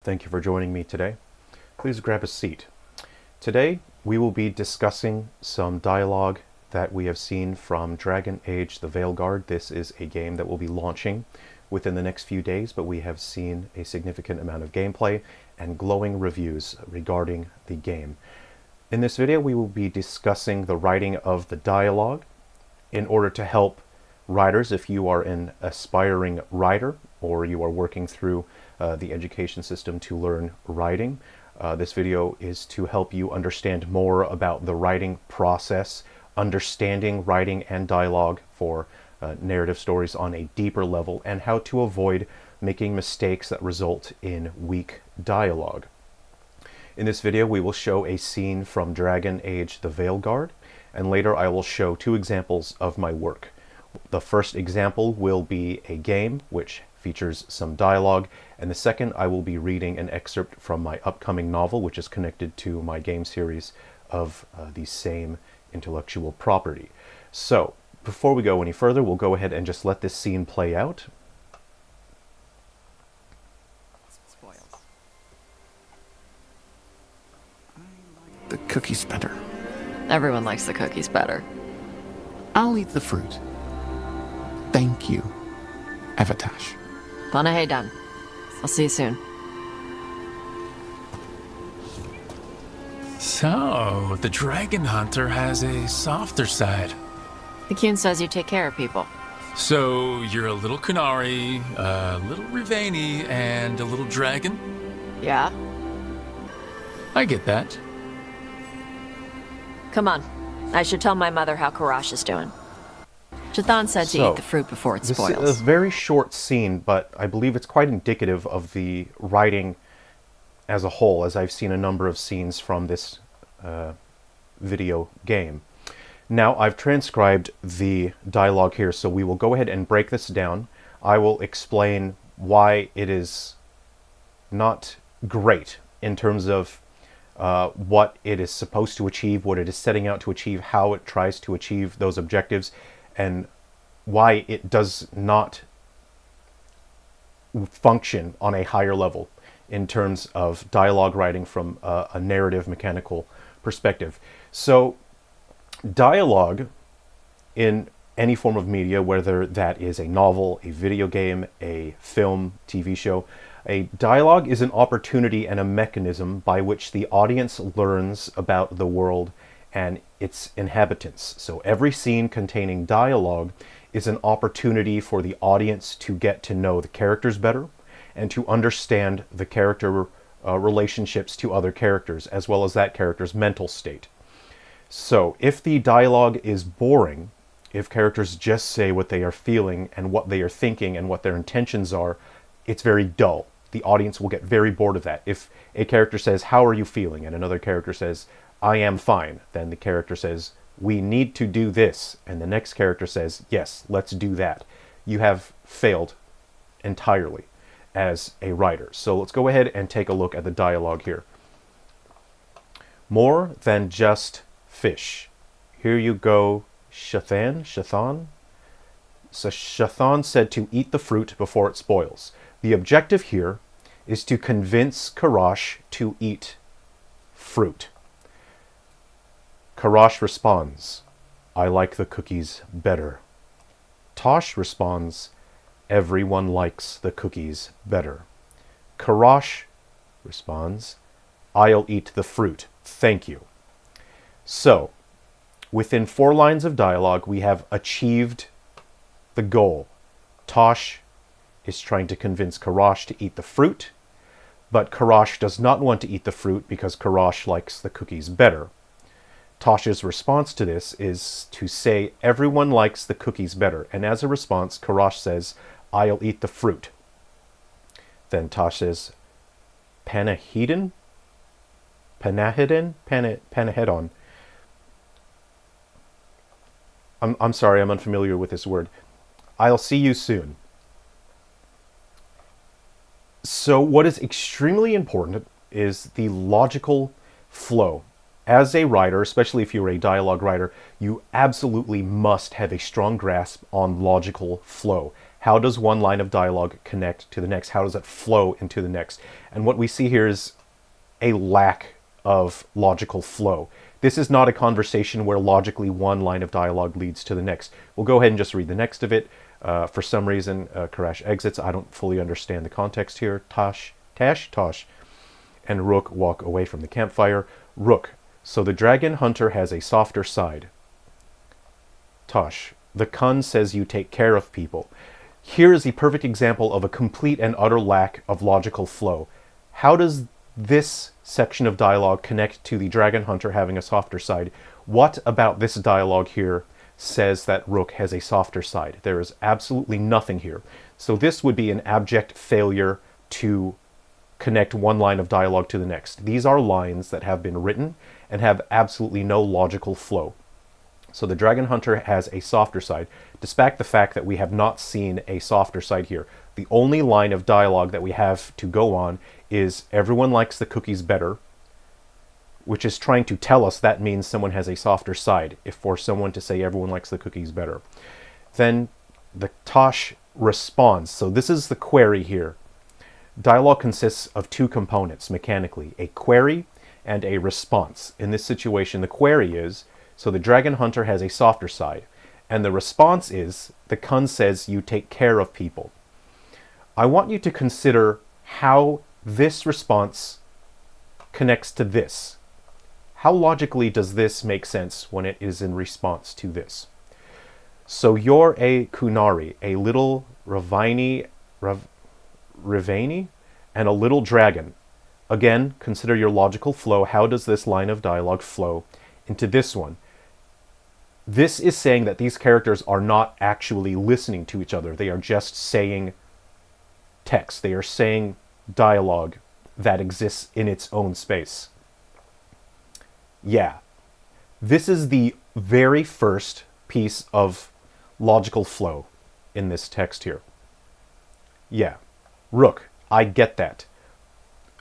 Thank you for joining me today. Please grab a seat. Today we will be discussing some dialogue that we have seen from Dragon Age The Veilguard. This is a game that will be launching within the next few days, but we have seen a significant amount of gameplay and glowing reviews regarding the game. In this video we will be discussing the writing of the dialogue in order to help writers, if you are an aspiring writer or you are working through the education system to learn writing. This video is to help you understand more about the writing process, understanding writing and dialogue for narrative stories on a deeper level, and how to avoid making mistakes that result in weak dialogue. In this video we will show a scene from Dragon Age The Veilguard, and later I will show two examples of my work. The first example will be a game which features some dialogue, and the second I will be reading an excerpt from my upcoming novel, which is connected to my game series of the same intellectual property. So, before we go any further, we'll go ahead and just let this scene play out. Spoils. The cookies better. Everyone likes the cookies better. I'll eat the fruit. Thank you, Avatash. Panahe done. I'll see you soon. So, the Dragon Hunter has a softer side. The Kyun says you take care of people. So, you're a little Kunari, a little Rivani, and a little dragon? Yeah? I get that. Come on. I should tell my mother how Karash is doing. Jathan said to eat the fruit before it spoils. This is a very short scene, but I believe it's quite indicative of the writing as a whole, as I've seen a number of scenes from this video game. Now, I've transcribed the dialogue here, so we will go ahead and break this down. I will explain why it is not great in terms of what it is supposed to achieve, what it is setting out to achieve, how it tries to achieve those objectives, and why it does not function on a higher level in terms of dialogue writing from a narrative mechanical perspective. So dialogue in any form of media, whether that is a novel, a video game, a film, TV show, a dialogue is an opportunity and a mechanism by which the audience learns about the world and its inhabitants. So every scene containing dialogue is an opportunity for the audience to get to know the characters better and to understand the character relationships to other characters, as well as that character's mental state. So if the dialogue is boring, if characters just say what they are feeling and what they are thinking and what their intentions are, it's very dull. The audience will get very bored of that. If a character says, "How are you feeling?" and another character says, "I am fine," then the character says, "We need to do this," and the next character says, "Yes, let's do that." You have failed entirely as a writer. So let's go ahead and take a look at the dialogue here. "More than just fish. Here you go, Shathan." So Shathan said to eat the fruit before it spoils. The objective here is to convince Karash to eat fruit. Karash responds, "I like the cookies better." Tosh responds, "Everyone likes the cookies better." Karash responds, "I'll eat the fruit, thank you." So, within 4 lines of dialogue, we have achieved the goal. Tosh is trying to convince Karash to eat the fruit, but Karash does not want to eat the fruit because Karash likes the cookies better. Tosh's response to this is to say everyone likes the cookies better, and as a response, Karash says, "I'll eat the fruit." Then Tosh says, Panahedon? I'm sorry, I'm unfamiliar with this word. "I'll see you soon." So what is extremely important is the logical flow. As a writer, especially if you're a dialogue writer, you absolutely must have a strong grasp on logical flow. How does one line of dialogue connect to the next? How does it flow into the next? And what we see here is a lack of logical flow. This is not a conversation where logically one line of dialogue leads to the next. We'll go ahead and just read the next of it. For some reason, Karash exits. I don't fully understand the context here. Tosh, and Rook walk away from the campfire. Rook, so the dragon hunter has a softer side. Tosh, the Kun says you take care of people. Here is the perfect example of a complete and utter lack of logical flow. How does this section of dialogue connect to the dragon hunter having a softer side? What about this dialogue here says that Rook has a softer side? There is absolutely nothing here. So this would be an abject failure to connect one line of dialogue to the next. These are lines that have been written and have absolutely no logical flow. So the dragon hunter has a softer side, despite the fact that we have not seen a softer side here. The only line of dialogue that we have to go on is everyone likes the cookies better, which is trying to tell us that means someone has a softer side, if for someone to say everyone likes the cookies better. Then the Tosh responds. So this is the query here. Dialogue consists of two components mechanically, a query and a response. In this situation, the query is, so the dragon hunter has a softer side, and the response is, the Kun says you take care of people. I want you to consider how this response connects to this. How logically does this make sense when it is in response to this? So you're a Kunari, a little Rivani, and a little dragon. Again, consider your logical flow. How does this line of dialogue flow into this one? This is saying that these characters are not actually listening to each other. They are just saying text. They are saying dialogue that exists in its own space. Yeah. This is the very first piece of logical flow in this text here. Yeah. Rook, I get that.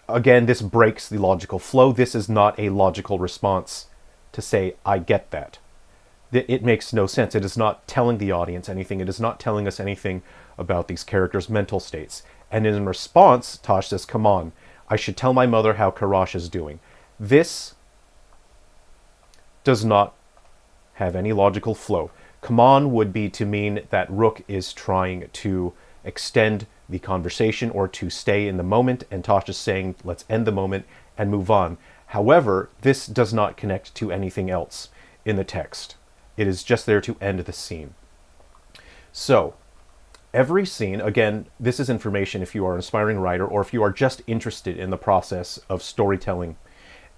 Again, this breaks the logical flow. This is not a logical response to say, I get that. It makes no sense. It is not telling the audience anything. It is not telling us anything about these characters' mental states. And in response, Tosh says, come on, I should tell my mother how Karash is doing. This does not have any logical flow. Come on would be to mean that Rook is trying to extend the conversation or to stay in the moment, and Tosh is saying, let's end the moment and move on. However, this does not connect to anything else in the text. It is just there to end the scene. So, every scene, again, this is information if you are an aspiring writer or if you are just interested in the process of storytelling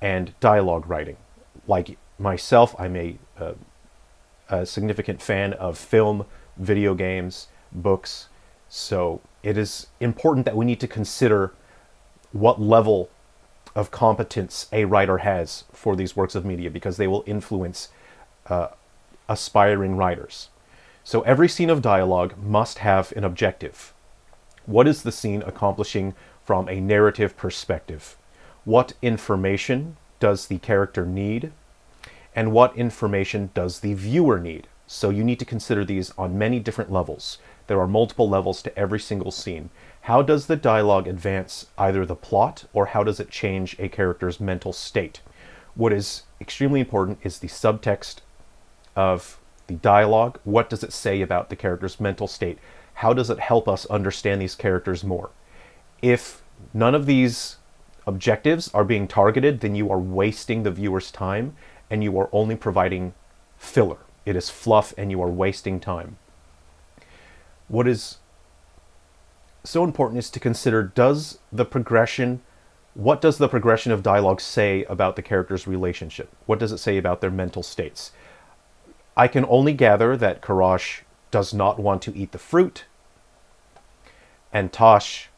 and dialogue writing. Like myself, I'm a significant fan of film, video games, books, so it is important that we need to consider what level of competence a writer has for these works of media, because they will influence aspiring writers. So every scene of dialogue must have an objective. What is the scene accomplishing from a narrative perspective? What information does the character need? And what information does the viewer need? So you need to consider these on many different levels. There are multiple levels to every single scene. How does the dialogue advance either the plot, or how does it change a character's mental state? What is extremely important is the subtext of the dialogue. What does it say about the character's mental state? How does it help us understand these characters more? If none of these objectives are being targeted, then you are wasting the viewer's time and you are only providing filler. It is fluff and you are wasting time. What is so important is to consider, what does the progression of dialogue say about the character's relationship? What does it say about their mental states? I can only gather that Karash does not want to eat the fruit, and Tosh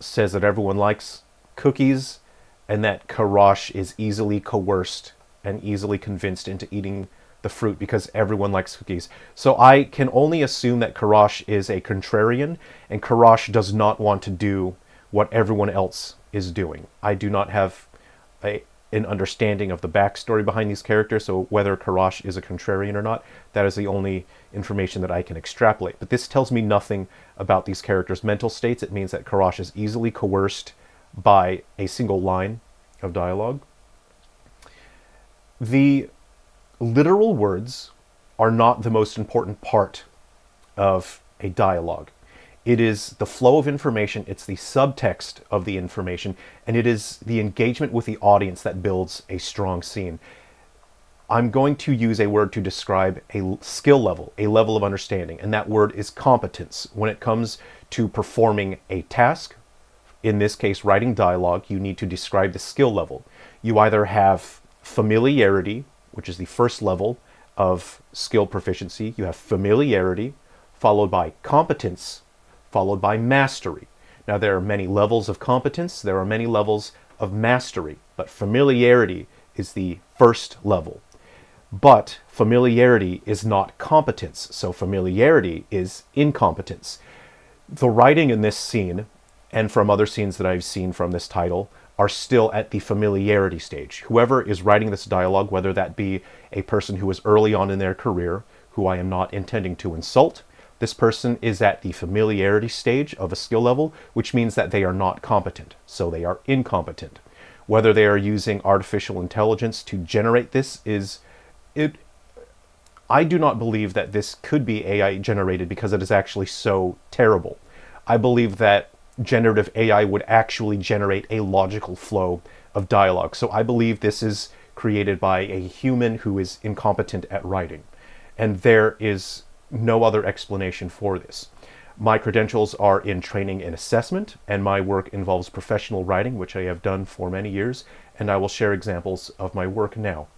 says that everyone likes cookies, and that Karash is easily coerced and easily convinced into eating the fruit because everyone likes cookies. So I can only assume that Karash is a contrarian, and Karash does not want to do what everyone else is doing. I do not have an understanding of the backstory behind these characters, so whether Karash is a contrarian or not, that is the only information that I can extrapolate. But this tells me nothing about these characters' mental states. It means that Karash is easily coerced by a single line of dialogue. The literal words are not the most important part of a dialogue. It is the flow of information, it's the subtext of the information, and it is the engagement with the audience that builds a strong scene. I'm going to use a word to describe a skill level, a level of understanding, and that word is competence. When it comes to performing a task, in this case writing dialogue, you need to describe the skill level. You either have familiarity, which is the first level of skill proficiency. You have familiarity, followed by competence, followed by mastery. Now, there are many levels of competence, there are many levels of mastery, but familiarity is the first level. But familiarity is not competence, so familiarity is incompetence. The writing in this scene, and from other scenes that I've seen from this title, are still at the familiarity stage. Whoever is writing this dialogue, whether that be a person who is early on in their career, who I am not intending to insult, this person is at the familiarity stage of a skill level, which means that they are not competent, so they are incompetent. Whether they are using artificial intelligence to generate this I do not believe that this could be AI generated because it is actually so terrible. I believe that generative AI would actually generate a logical flow of dialogue. So I believe this is created by a human who is incompetent at writing. And there is no other explanation for this. My credentials are in training and assessment, and my work involves professional writing, which I have done for many years, and I will share examples of my work now.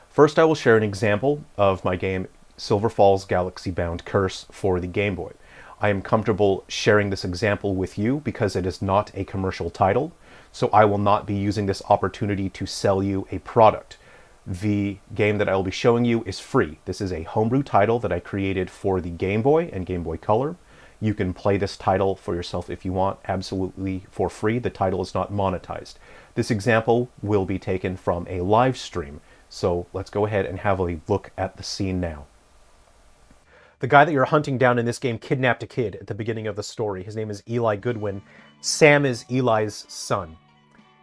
First, I will share an example of my game Silver Falls Galaxy Bound Curse for the Game Boy. I am comfortable sharing this example with you because it is not a commercial title, so I will not be using this opportunity to sell you a product. The game that I will be showing you is free. This is a homebrew title that I created for the Game Boy and Game Boy Color. You can play this title for yourself if you want, absolutely for free. The title is not monetized. This example will be taken from a live stream, so let's go ahead and have a look at the scene now. The guy that you're hunting down in this game kidnapped a kid at the beginning of the story. His name is Eli Goodwin. Sam is Eli's son.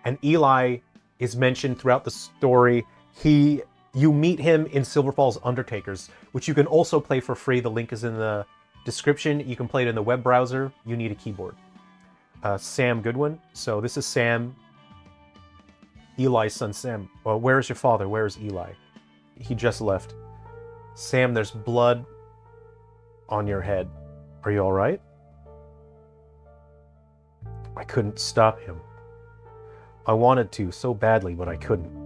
And Eli is mentioned throughout the story. You meet him in Silver Falls Undertakers, which you can also play for free. The link is in the description. You can play it in the web browser. You need a keyboard. Sam Goodwin. So this is Sam, Eli's son. Sam, well, where is your father? Where is Eli? He just left. Sam, there's blood on your head. Are you all right? I couldn't stop him. I wanted to so badly, but I couldn't.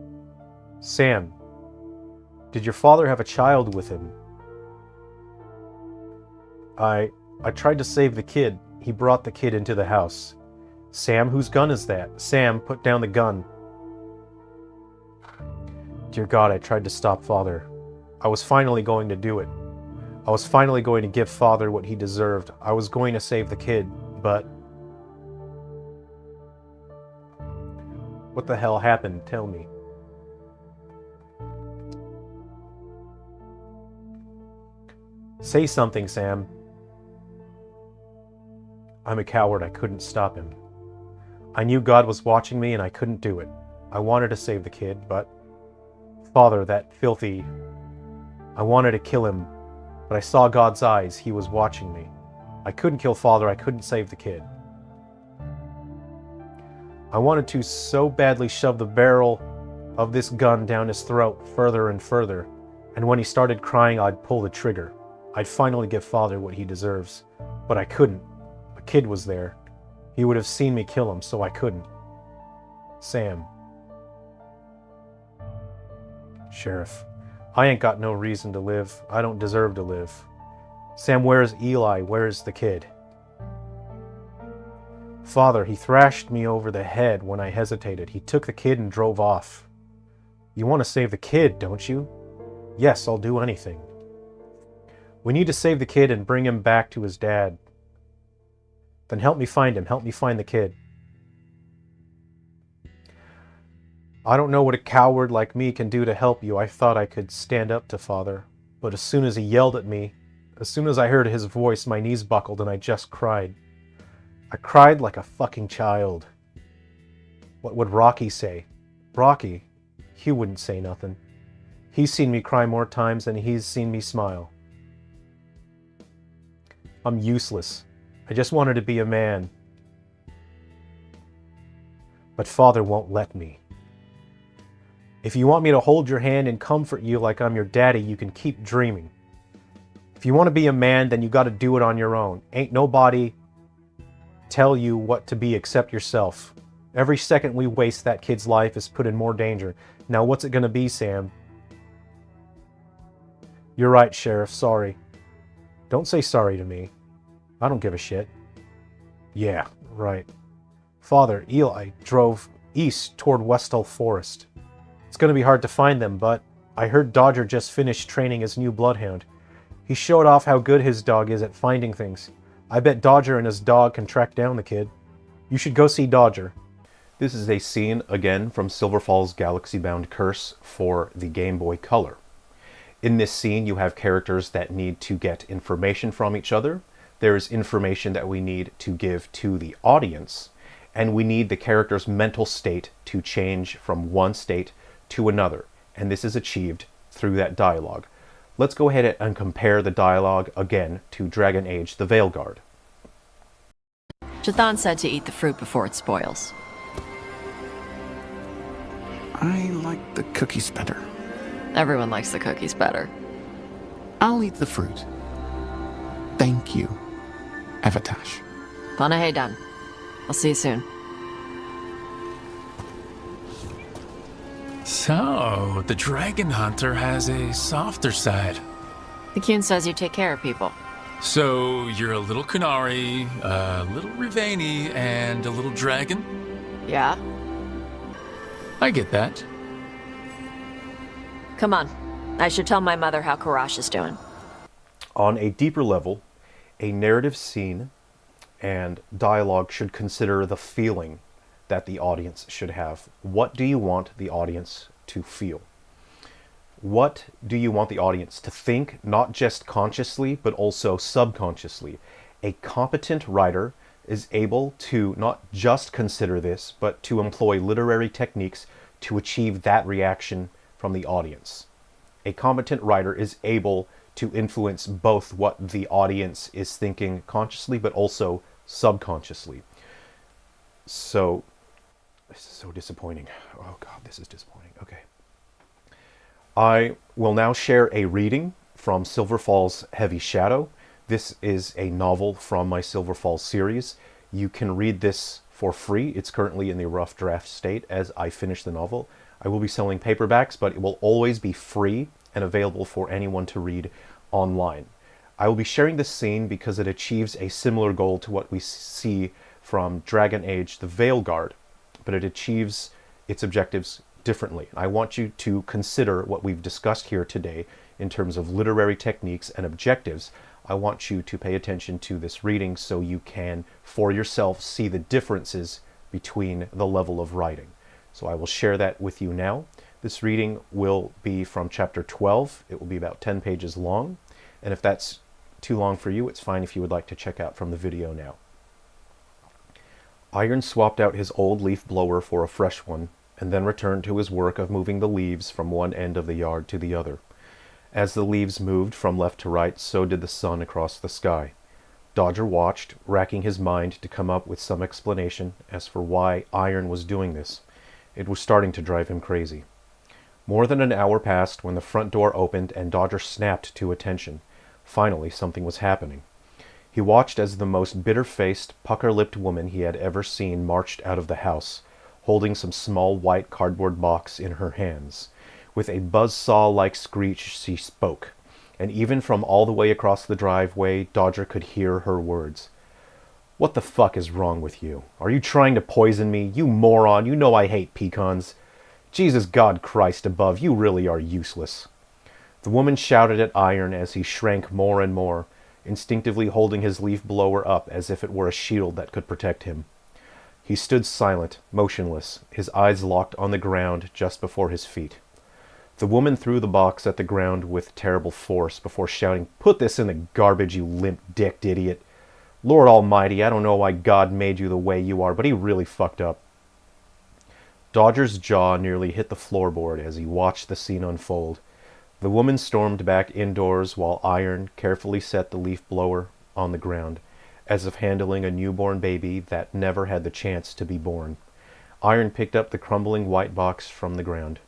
Sam, did your father have a child with him? I tried to save the kid. He brought the kid into the house. Sam, whose gun is that? Sam, put down the gun. Dear God, I tried to stop Father. I was finally going to do it. I was finally going to give Father what he deserved. I was going to save the kid, but... What the hell happened? Tell me. Say something, Sam. I'm a coward. I couldn't stop him. I knew God was watching me and I couldn't do it. I wanted to save the kid, but... Father, that filthy... I wanted to kill him, but I saw God's eyes. He was watching me. I couldn't kill Father. I couldn't save the kid. I wanted to so badly shove the barrel of this gun down his throat further and further, and when he started crying, I'd pull the trigger. I'd finally give Father what he deserves, but I couldn't. A kid was there. He would have seen me kill him, so I couldn't. Sam. Sheriff, I ain't got no reason to live. I don't deserve to live. Sam, where's Eli? Where's the kid? Father, he thrashed me over the head when I hesitated. He took the kid and drove off. You want to save the kid, don't you? Yes, I'll do anything. We need to save the kid and bring him back to his dad. Then help me find him. Help me find the kid. I don't know what a coward like me can do to help you. I thought I could stand up to Father. But as soon as he yelled at me, as soon as I heard his voice, my knees buckled and I just cried. I cried like a fucking child. What would Rocky say? Rocky, he wouldn't say nothing. He's seen me cry more times than he's seen me smile. I'm useless. I just wanted to be a man. But Father won't let me. If you want me to hold your hand and comfort you like I'm your daddy, you can keep dreaming. If you want to be a man, then you got to do it on your own. Ain't nobody tell you what to be except yourself. Every second we waste that kid's life is put in more danger. Now what's it going to be, Sam? You're right, Sheriff. Sorry. Don't say sorry to me. I don't give a shit. Yeah, right. Father, Eli drove east toward Westall Forest. It's going to be hard to find them, but I heard Dodger just finished training his new bloodhound. He showed off how good his dog is at finding things. I bet Dodger and his dog can track down the kid. You should go see Dodger. This is a scene, again, from Silver Falls Galaxy Bound Curse for the Game Boy Color. In this scene, you have characters that need to get information from each other. There is information that we need to give to the audience, and we need the character's mental state to change from one state to another, and this is achieved through that dialogue. Let's go ahead and compare the dialogue again to Dragon Age The Veilguard. Chthon said to eat the fruit before it spoils. I like the cookies better. Everyone likes the cookies better. I'll eat the fruit. Thank you, Evatash. Panahe done. I'll see you soon. So, the Dragon Hunter has a softer side. The Kyun says you take care of people. So, you're a little Kunari, a little Rivani, and a little dragon? Yeah? I get that. Come on. I should tell my mother how Karash is doing. On a deeper level, a narrative scene and dialogue should consider the feeling that the audience should have. What do you want the audience to feel? What do you want the audience to think, not just consciously, but also subconsciously? A competent writer is able to not just consider this, but to employ literary techniques to achieve that reaction from the audience. A competent writer is able to influence both what the audience is thinking consciously, but also subconsciously. So, this is so disappointing. Oh God, this is disappointing. Okay. I will now share a reading from Silver Falls Heavy Shadow. This is a novel from my Silver Falls series. You can read this for free. It's currently in the rough draft state as I finish the novel. I will be selling paperbacks, but it will always be free and available for anyone to read online. I will be sharing this scene because it achieves a similar goal to what we see from Dragon Age The Veilguard, but it achieves its objectives differently. I want you to consider what we've discussed here today in terms of literary techniques and objectives. I want you to pay attention to this reading so you can, for yourself, see the differences between the level of writing. So I will share that with you now. This reading will be from chapter 12. It will be about 10 pages long. And if that's too long for you, it's fine if you would like to check out from the video now. Iron swapped out his old leaf blower for a fresh one, and then returned to his work of moving the leaves from one end of the yard to the other. As the leaves moved from left to right, so did the sun across the sky. Dodger watched, racking his mind to come up with some explanation as for why Iron was doing this. It was starting to drive him crazy. More than an hour passed when the front door opened and Dodger snapped to attention. Finally, something was happening. He watched as the most bitter-faced, pucker-lipped woman he had ever seen marched out of the house, holding some small white cardboard box in her hands. With a buzzsaw-like screech she spoke, and even from all the way across the driveway, Dodger could hear her words. "What the fuck is wrong with you? Are you trying to poison me? You moron, you know I hate pecans. Jesus God Christ above, you really are useless." The woman shouted at Iron as he shrank more and more, instinctively holding his leaf blower up as if it were a shield that could protect him. He stood silent, motionless, his eyes locked on the ground just before his feet. The woman threw the box at the ground with terrible force before shouting, "Put this in the garbage, you limp-dicked idiot. Lord Almighty, I don't know why God made you the way you are, but he really fucked up." Dodger's jaw nearly hit the floorboard as he watched the scene unfold. The woman stormed back indoors while Iron carefully set the leaf blower on the ground, as if handling a newborn baby that never had the chance to be born. Iron picked up the crumbling white box from the ground.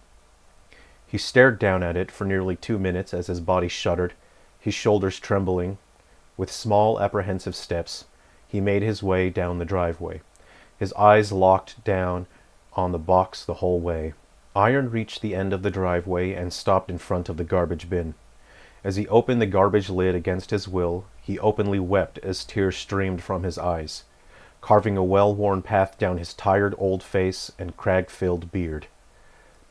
He stared down at it for nearly 2 minutes as his body shuddered, his shoulders trembling. With small, apprehensive steps, he made his way down the driveway, his eyes locked down on the box the whole way. Iron reached the end of the driveway and stopped in front of the garbage bin. As he opened the garbage lid against his will, he openly wept as tears streamed from his eyes, carving a well-worn path down his tired old face and crag-filled beard.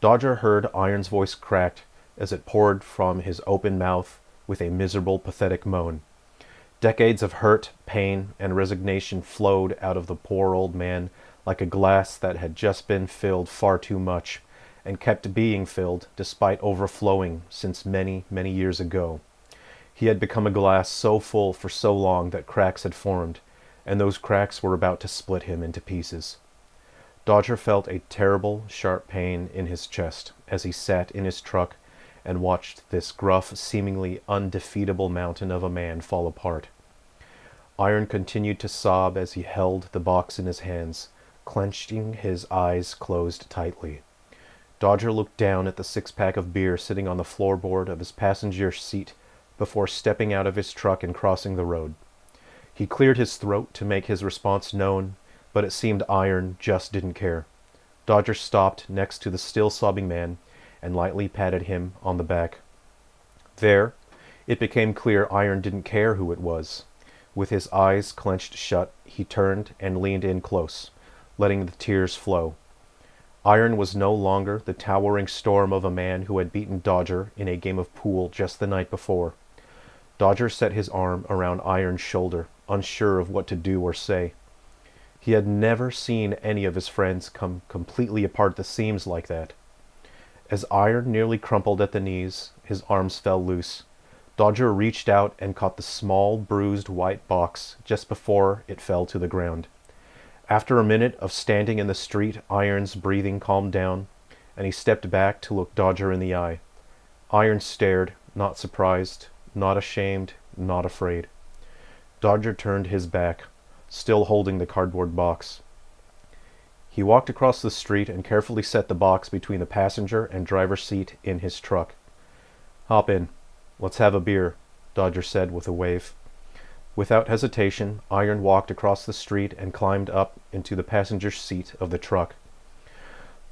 Dodger heard Iron's voice cracked as it poured from his open mouth with a miserable, pathetic moan. Decades of hurt, pain, and resignation flowed out of the poor old man like a glass that had just been filled far too much, and kept being filled despite overflowing since many, many years ago. He had become a glass so full for so long that cracks had formed, and those cracks were about to split him into pieces. Dodger felt a terrible, sharp pain in his chest as he sat in his truck and watched this gruff, seemingly undefeatable mountain of a man fall apart. Iron continued to sob as he held the box in his hands, clenching his eyes closed tightly. Dodger looked down at the 6-pack of beer sitting on the floorboard of his passenger seat before stepping out of his truck and crossing the road. He cleared his throat to make his response known, but it seemed Iron just didn't care. Dodger stopped next to the still sobbing man and lightly patted him on the back. There, it became clear Iron didn't care who it was. With his eyes clenched shut, he turned and leaned in close, letting the tears flow. Iron was no longer the towering storm of a man who had beaten Dodger in a game of pool just the night before. Dodger set his arm around Iron's shoulder, unsure of what to do or say. He had never seen any of his friends come completely apart at the seams like that. As Iron nearly crumpled at the knees, his arms fell loose. Dodger reached out and caught the small, bruised white box just before it fell to the ground. After a minute of standing in the street, Iron's breathing calmed down, and he stepped back to look Dodger in the eye. Iron stared, not surprised, not ashamed, not afraid. Dodger turned his back, still holding the cardboard box. He walked across the street and carefully set the box between the passenger and driver's seat in his truck. "Hop in. Let's have a beer," Dodger said with a wave. Without hesitation, Iron walked across the street and climbed up into the passenger seat of the truck.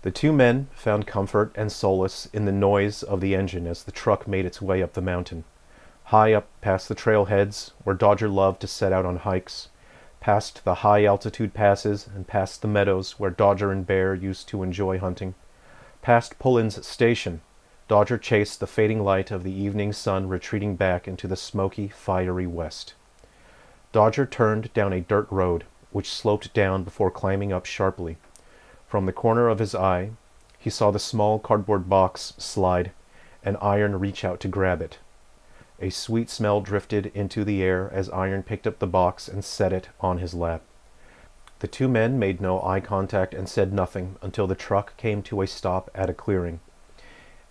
The two men found comfort and solace in the noise of the engine as the truck made its way up the mountain. High up past the trailheads, where Dodger loved to set out on hikes, past the high-altitude passes and past the meadows where Dodger and Bear used to enjoy hunting, past Pullen's station, Dodger chased the fading light of the evening sun retreating back into the smoky, fiery west. Dodger turned down a dirt road, which sloped down before climbing up sharply. From the corner of his eye, he saw the small cardboard box slide, and Iron reach out to grab it. A sweet smell drifted into the air as Iron picked up the box and set it on his lap. The two men made no eye contact and said nothing until the truck came to a stop at a clearing.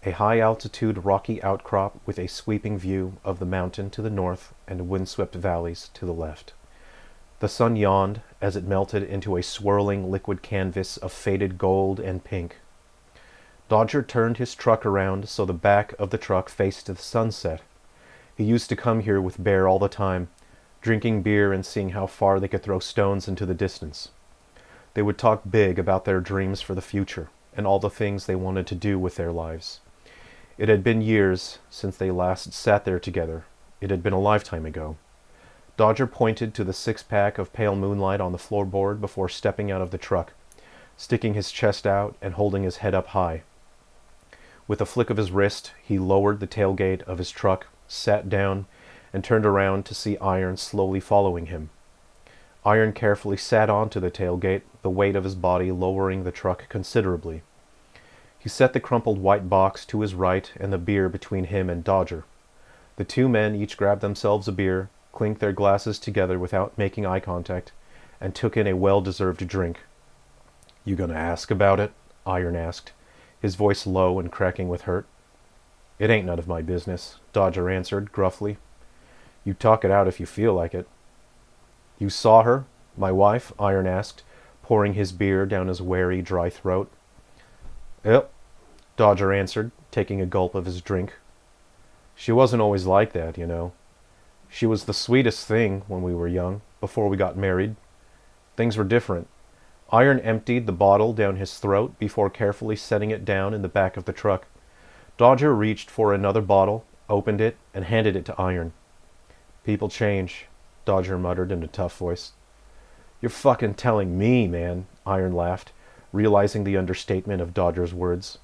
A high-altitude rocky outcrop with a sweeping view of the mountain to the north and windswept valleys to the left. The sun yawned as it melted into a swirling liquid canvas of faded gold and pink. Dodger turned his truck around so the back of the truck faced the sunset. He used to come here with Bear all the time, drinking beer and seeing how far they could throw stones into the distance. They would talk big about their dreams for the future and all the things they wanted to do with their lives. It had been years since they last sat there together. It had been a lifetime ago. Dodger pointed to the 6-pack of pale moonlight on the floorboard before stepping out of the truck, sticking his chest out and holding his head up high. With a flick of his wrist, he lowered the tailgate of his truck, sat down, and turned around to see Iron slowly following him. Iron carefully sat onto the tailgate, the weight of his body lowering the truck considerably. He set the crumpled white box to his right and the beer between him and Dodger. The two men each grabbed themselves a beer, clinked their glasses together without making eye contact, and took in a well-deserved drink. "You gonna ask about it?" Iron asked, his voice low and cracking with hurt. "It ain't none of my business," Dodger answered gruffly. "You talk it out if you feel like it." "You saw her, my wife?" Iron asked, pouring his beer down his wary, dry throat. "Yep," Dodger answered, taking a gulp of his drink. "She wasn't always like that, you know. She was the sweetest thing when we were young, before we got married. Things were different." Iron emptied the bottle down his throat before carefully setting it down in the back of the truck. Dodger reached for another bottle, opened it, and handed it to Iron. "People change," Dodger muttered in a tough voice. "You're fucking telling me, man," Iron laughed, realizing the understatement of Dodger's words.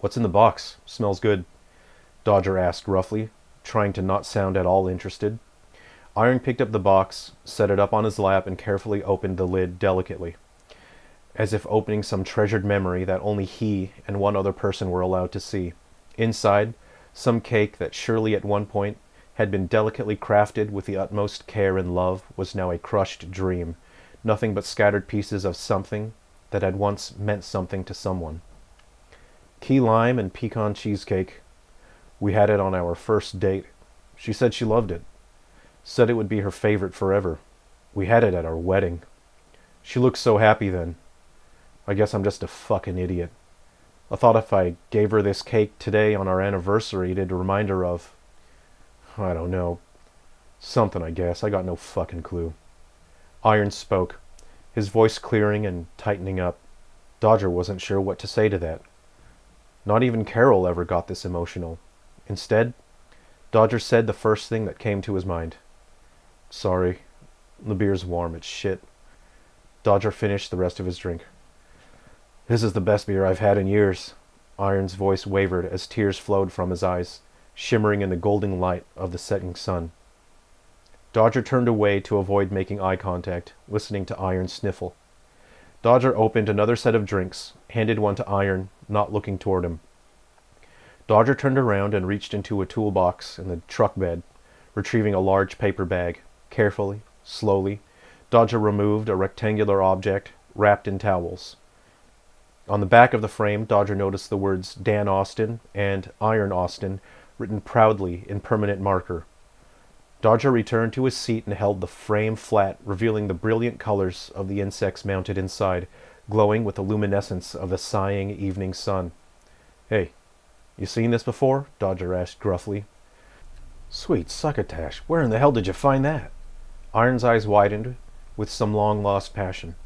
"What's in the box? Smells good," Dodger asked roughly, trying to not sound at all interested. Iron picked up the box, set it up on his lap, and carefully opened the lid delicately, as if opening some treasured memory that only he and one other person were allowed to see. Inside, some cake that surely at one point had been delicately crafted with the utmost care and love was now a crushed dream, nothing but scattered pieces of something that had once meant something to someone. Key lime and pecan cheesecake. We had it on our first date. She said she loved it. Said it would be her favorite forever. We had it at our wedding. She looked so happy then. I guess I'm just a fucking idiot. I thought if I gave her this cake today on our anniversary, it'd remind her of... I don't know. Something, I guess. I got no fucking clue." Iron spoke, his voice clearing and tightening up. Dodger wasn't sure what to say to that. Not even Carol ever got this emotional. Instead, Dodger said the first thing that came to his mind. "Sorry. The beer's warm. It's shit." Dodger finished the rest of his drink. "This is the best beer I've had in years." Iron's voice wavered as tears flowed from his eyes, shimmering in the golden light of the setting sun. Dodger turned away to avoid making eye contact, listening to Iron sniffle. Dodger opened another set of drinks, handed one to Iron, not looking toward him. Dodger turned around and reached into a toolbox in the truck bed, retrieving a large paper bag. Carefully, slowly, Dodger removed a rectangular object wrapped in towels. On the back of the frame, Dodger noticed the words Dan Austin and Iron Austin written proudly in permanent marker. Dodger returned to his seat and held the frame flat, revealing the brilliant colors of the insects mounted inside, glowing with the luminescence of the sighing evening sun. "Hey, you seen this before?" Dodger asked gruffly. "Sweet succotash, where in the hell did you find that?" Iron's eyes widened with some long-lost passion.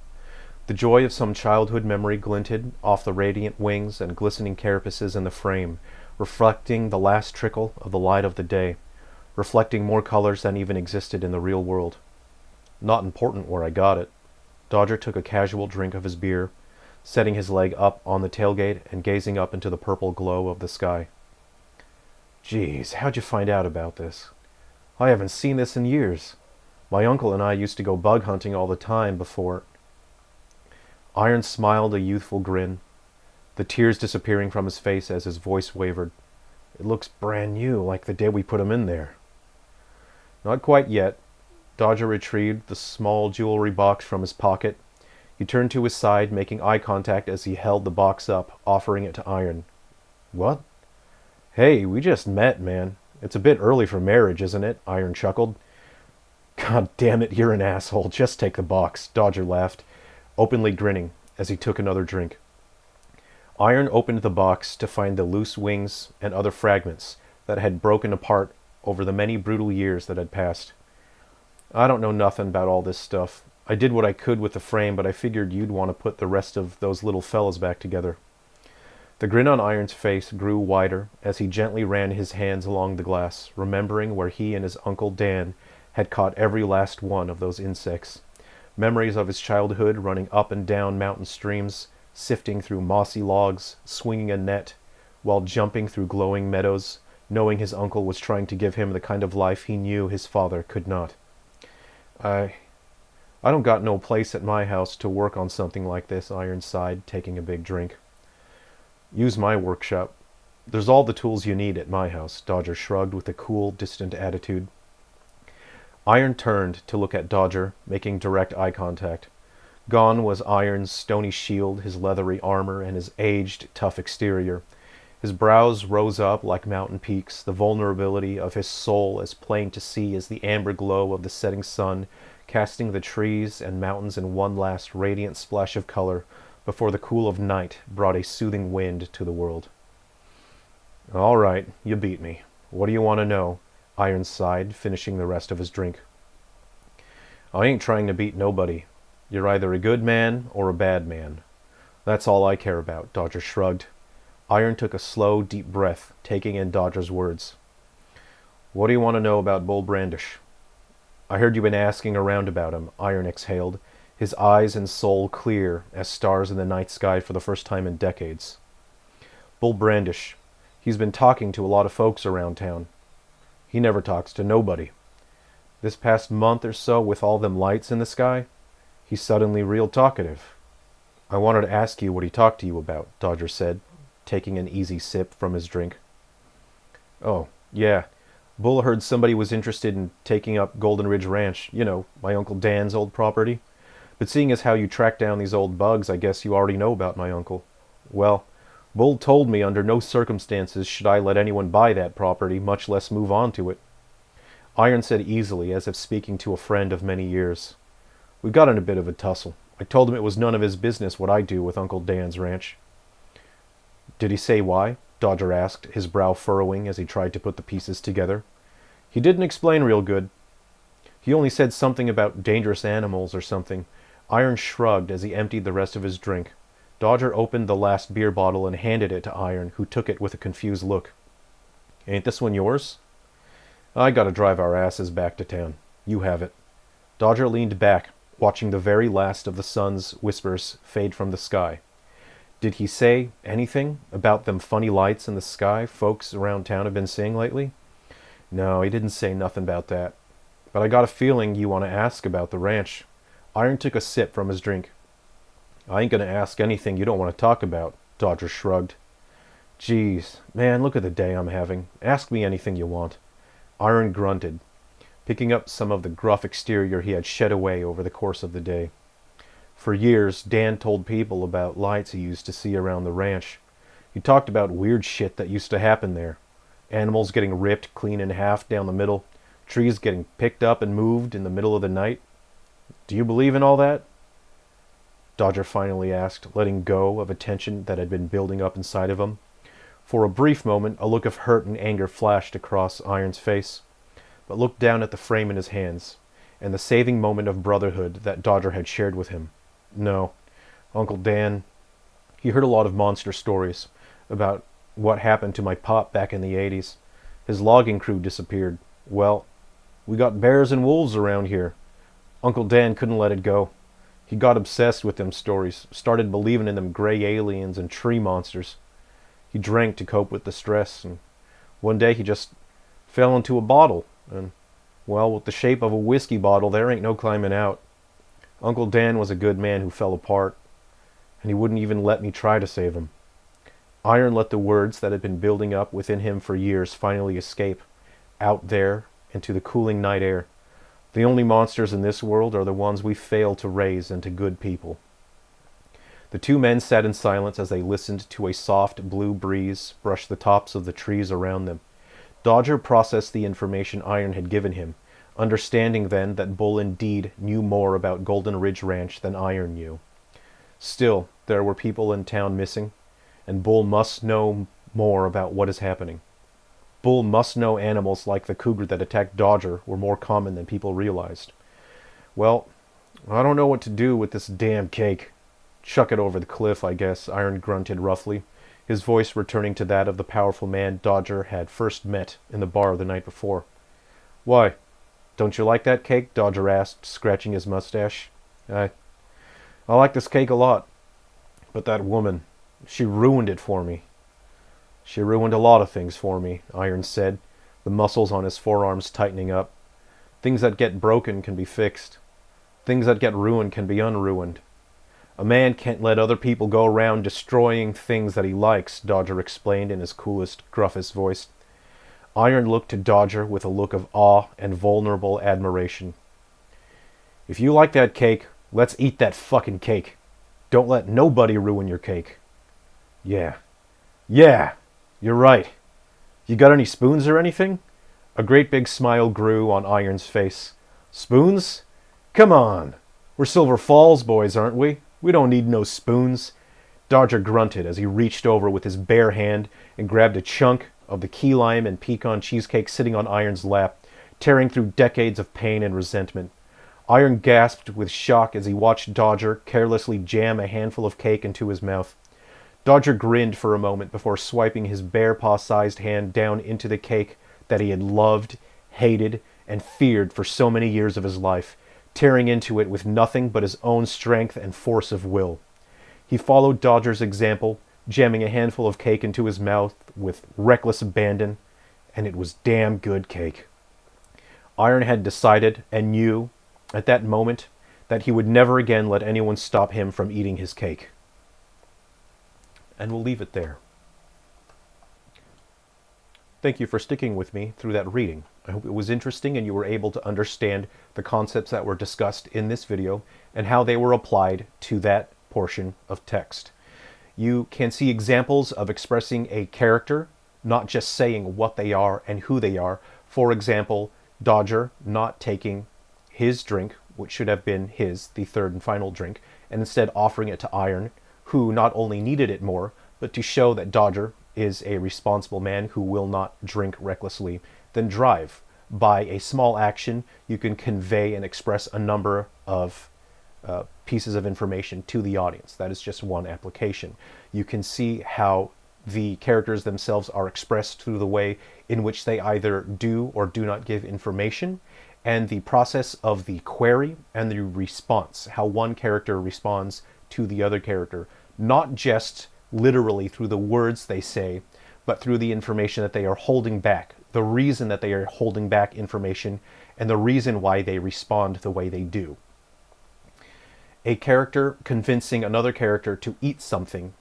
The joy of some childhood memory glinted off the radiant wings and glistening carapaces in the frame, reflecting the last trickle of the light of the day, reflecting more colors than even existed in the real world. "Not important where I got it." Dodger took a casual drink of his beer, setting his leg up on the tailgate and gazing up into the purple glow of the sky. "Geez, how'd you find out about this? I haven't seen this in years. My uncle and I used to go bug hunting all the time before..." Iron smiled a youthful grin, the tears disappearing from his face as his voice wavered. "It looks brand new, like the day we put him in there." "Not quite yet." Dodger retrieved the small jewelry box from his pocket. He turned to his side, making eye contact as he held the box up, offering it to Iron. "What?" "Hey, we just met, man. It's a bit early for marriage, isn't it?" Iron chuckled. "God damn it, you're an asshole. Just take the box," Dodger laughed, openly grinning as he took another drink. Iron opened the box to find the loose wings and other fragments that had broken apart over the many brutal years that had passed. "I don't know nothing about all this stuff. I did what I could with the frame, but I figured you'd want to put the rest of those little fellas back together." The grin on Iron's face grew wider as he gently ran his hands along the glass, remembering where he and his Uncle Dan had caught every last one of those insects. Memories of his childhood running up and down mountain streams, sifting through mossy logs, swinging a net, while jumping through glowing meadows, knowing his uncle was trying to give him the kind of life he knew his father could not. I don't got no place at my house to work on something like this, Iron sighed, taking a big drink. Use my workshop. There's all the tools you need at my house, Dodger shrugged with a cool, distant attitude. Iron turned to look at Dodger, making direct eye contact. Gone was Iron's stony shield, his leathery armor, and his aged, tough exterior. His brows rose up like mountain peaks, the vulnerability of his soul as plain to see as the amber glow of the setting sun, casting the trees and mountains in one last radiant splash of color before the cool of night brought a soothing wind to the world. All right, you beat me. What do you want to know? Iron sighed, finishing the rest of his drink. I ain't trying to beat nobody. You're either a good man or a bad man. That's all I care about, Dodger shrugged. Iron took a slow, deep breath, taking in Dodger's words. What do you want to know about Bull Brandish? I heard you've been asking around about him, Iron exhaled, his eyes and soul clear as stars in the night sky for the first time in decades. Bull Brandish. He's been talking to a lot of folks around town. He never talks to nobody. This past month or so, with all them lights in the sky, he's suddenly real talkative. I wanted to ask you what he talked to you about, Dodger said, taking an easy sip from his drink. Oh, yeah. Bull heard somebody was interested in taking up Golden Ridge Ranch, you know, my Uncle Dan's old property. But seeing as how you track down these old bugs, I guess you already know about my uncle. Well, Bull told me under no circumstances should I let anyone buy that property, much less move on to it. Iron said easily, as if speaking to a friend of many years. We got in a bit of a tussle. I told him it was none of his business what I do with Uncle Dan's ranch. Did he say why? Dodger asked, his brow furrowing as he tried to put the pieces together. He didn't explain real good. He only said something about dangerous animals or something. Iron shrugged as he emptied the rest of his drink. Dodger opened the last beer bottle and handed it to Iron, who took it with a confused look. Ain't this one yours? I gotta drive our asses back to town. You have it. Dodger leaned back, watching the very last of the sun's whispers fade from the sky. Did he say anything about them funny lights in the sky folks around town have been seeing lately? No, he didn't say nothing about that. But I got a feeling you want to ask about the ranch. Iron took a sip from his drink. I ain't gonna ask anything you don't want to talk about, Dodger shrugged. Geez, man, look at the day I'm having. Ask me anything you want. Iron grunted, picking up some of the gruff exterior he had shed away over the course of the day. For years, Dan told people about lights he used to see around the ranch. He talked about weird shit that used to happen there. Animals getting ripped clean in half down the middle, trees getting picked up and moved in the middle of the night. Do you believe in all that? Dodger finally asked, letting go of a tension that had been building up inside of him. For a brief moment, a look of hurt and anger flashed across Iron's face, but looked down at the frame in his hands, and the saving moment of brotherhood that Dodger had shared with him. No, Uncle Dan, he heard a lot of monster stories about what happened to my pop back in the 80s. His logging crew disappeared. Well, we got bears and wolves around here. Uncle Dan couldn't let it go. He got obsessed with them stories, started believing in them gray aliens and tree monsters. He drank to cope with the stress, and one day he just fell into a bottle, and, well, with the shape of a whiskey bottle, there ain't no climbing out. Uncle Dan was a good man who fell apart, and he wouldn't even let me try to save him. Iron let the words that had been building up within him for years finally escape, out there into the cooling night air. The only monsters in this world are the ones we fail to raise into good people. The two men sat in silence as they listened to a soft blue breeze brush the tops of the trees around them. Dodger processed the information Iron had given him, understanding then that Bull indeed knew more about Golden Ridge Ranch than Iron knew. Still, there were people in town missing, and Bull must know more about what is happening. Bull must know animals like the cougar that attacked Dodger were more common than people realized. Well, I don't know what to do with this damn cake. Chuck it over the cliff, I guess, Iron grunted roughly, his voice returning to that of the powerful man Dodger had first met in the bar the night before. Why, don't you like that cake? Dodger asked, scratching his mustache. I like this cake a lot, but that woman, she ruined it for me. She ruined a lot of things for me, Iron said, the muscles on his forearms tightening up. Things that get broken can be fixed. Things that get ruined can be unruined. A man can't let other people go around destroying things that he likes, Dodger explained in his coolest, gruffest voice. Iron looked to Dodger with a look of awe and vulnerable admiration. If you like that cake, let's eat that fucking cake. Don't let nobody ruin your cake. Yeah, you're right. You got any spoons or anything? A great big smile grew on Iron's face. Spoons? Come on. We're Silver Falls boys, aren't we? We don't need no spoons. Dodger grunted as he reached over with his bare hand and grabbed a chunk of the key lime and pecan cheesecake sitting on Iron's lap, tearing through decades of pain and resentment. Iron gasped with shock as he watched Dodger carelessly jam a handful of cake into his mouth. Dodger grinned for a moment before swiping his bear paw-sized hand down into the cake that he had loved, hated, and feared for so many years of his life, tearing into it with nothing but his own strength and force of will. He followed Dodger's example, jamming a handful of cake into his mouth with reckless abandon, and it was damn good cake. Iron had decided and knew at that moment that he would never again let anyone stop him from eating his cake. And we'll leave it there. Thank you for sticking with me through that reading. I hope it was interesting and you were able to understand the concepts that were discussed in this video and how they were applied to that portion of text. You can see examples of expressing a character, not just saying what they are and who they are. For example, Dodger not taking his drink, which should have been his, the third and final drink, and instead offering it to Iron, who not only needed it more, but to show that Dodger is a responsible man who will not drink recklessly, then drive. By a small action, you can convey and express a number of pieces of information to the audience. That is just one application. You can see how the characters themselves are expressed through the way in which they either do or do not give information, and the process of the query and the response, how one character responds to the other character, not just literally through the words they say, but through the information that they are holding back, the reason that they are holding back information, and the reason why they respond the way they do. A character convincing another character to eat something,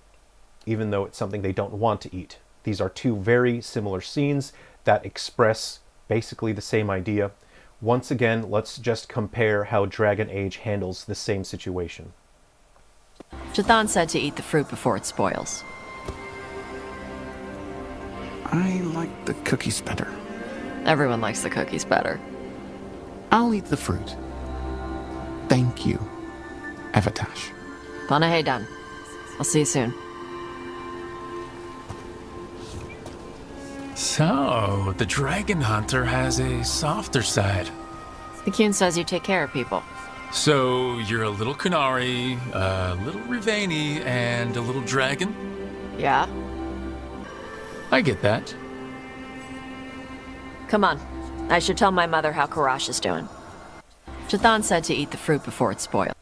even though it's something they don't want to eat. These are two very similar scenes that express basically the same idea. Once again, let's just compare how Dragon Age handles the same situation. Chthon said to eat the fruit before it spoils. I like the cookies better. Everyone likes the cookies better. I'll eat the fruit. Thank you, Evatash. Panahe done. I'll see you soon. So, the dragon hunter has a softer side. The Kyun says you take care of people. So, you're a little Kunari, a little Rivani, and a little dragon? Yeah? I get that. Come on. I should tell my mother how Karash is doing. Chthon said to eat the fruit before it spoils.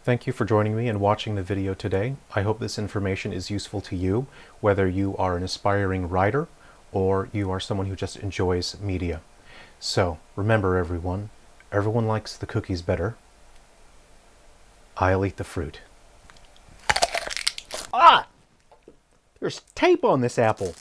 Thank you for joining me and watching the video today. I hope this information is useful to you, whether you are an aspiring writer or you are someone who just enjoys media. So, remember everyone likes the cookies better. I'll eat the fruit. Ah! There's tape on this apple.